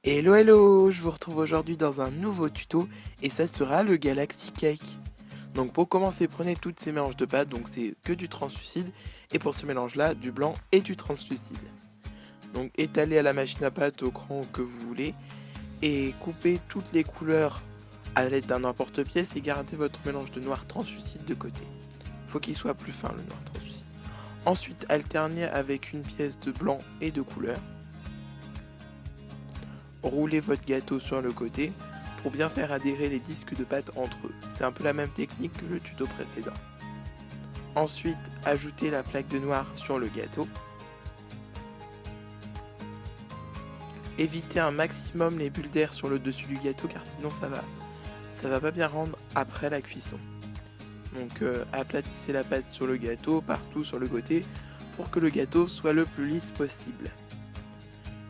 Hello hello, je vous retrouve aujourd'hui dans un nouveau tuto et ça sera le Galaxy Cake. Donc pour commencer, prenez toutes ces mélanges de pâtes, donc c'est que du translucide, et pour ce mélange là, du blanc et du translucide. Donc étalez à la machine à pâte au cran que vous voulez et coupez toutes les couleurs à l'aide d'un emporte-pièce et gardez votre mélange de noir translucide de côté. Faut qu'il soit plus fin le noir translucide. Ensuite, alternez avec une pièce de blanc et de couleur. Roulez votre gâteau sur le côté pour bien faire adhérer les disques de pâte entre eux. C'est un peu la même technique que le tuto précédent. Ensuite, ajoutez la plaque de noir sur le gâteau. Évitez un maximum les bulles d'air sur le dessus du gâteau car sinon ça va pas bien rendre après la cuisson. Donc aplatissez la pâte sur le gâteau, partout sur le côté, pour que le gâteau soit le plus lisse possible.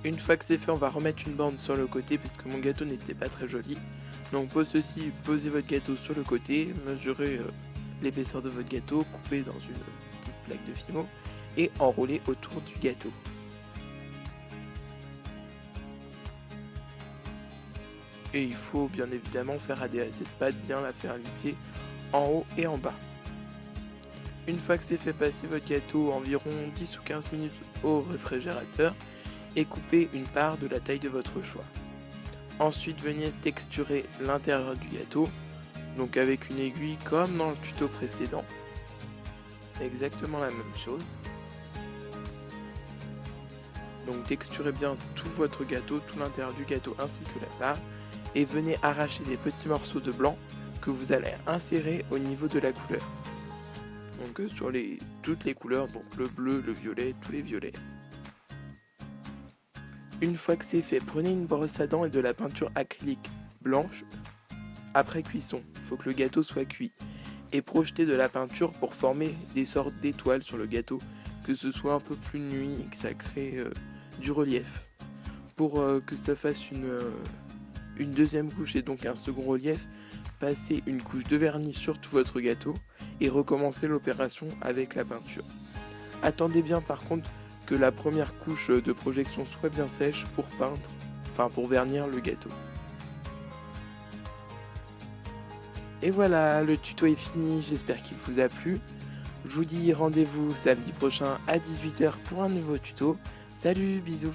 Une fois que c'est fait, on va remettre une bande sur le côté puisque mon gâteau n'était pas très joli. Donc pour ceci, posez votre gâteau sur le côté, mesurez l'épaisseur de votre gâteau, coupez dans une petite plaque de fimo et enroulez autour du gâteau. Et il faut bien évidemment faire adhérer cette pâte, bien la faire lisser en haut et en bas. Une fois que c'est fait, passez votre gâteau environ 10 ou 15 minutes au réfrigérateur et coupez une part de la taille de votre choix. Ensuite, venez texturer l'intérieur du gâteau, donc avec une aiguille comme dans le tuto précédent. Exactement la même chose. Donc texturez bien tout votre gâteau, tout l'intérieur du gâteau ainsi que la part, et venez arracher des petits morceaux de blanc que vous allez insérer au niveau de la couleur. Donc sur toutes les couleurs, donc le bleu, le violet, tous les violets. Une fois que c'est fait, prenez une brosse à dents et de la peinture acrylique blanche après cuisson. Il faut que le gâteau soit cuit. Et projetez de la peinture pour former des sortes d'étoiles sur le gâteau, que ce soit un peu plus nuit et que ça crée du relief. Pour que ça fasse une deuxième couche et donc un second relief, passez une couche de vernis sur tout votre gâteau et recommencez l'opération avec la peinture. Attendez bien par contre que la première couche de projection soit bien sèche pour pour vernir le gâteau. Et voilà, le tuto est fini, j'espère qu'il vous a plu. Je vous dis rendez-vous samedi prochain à 18 h pour un nouveau tuto. Salut, bisous!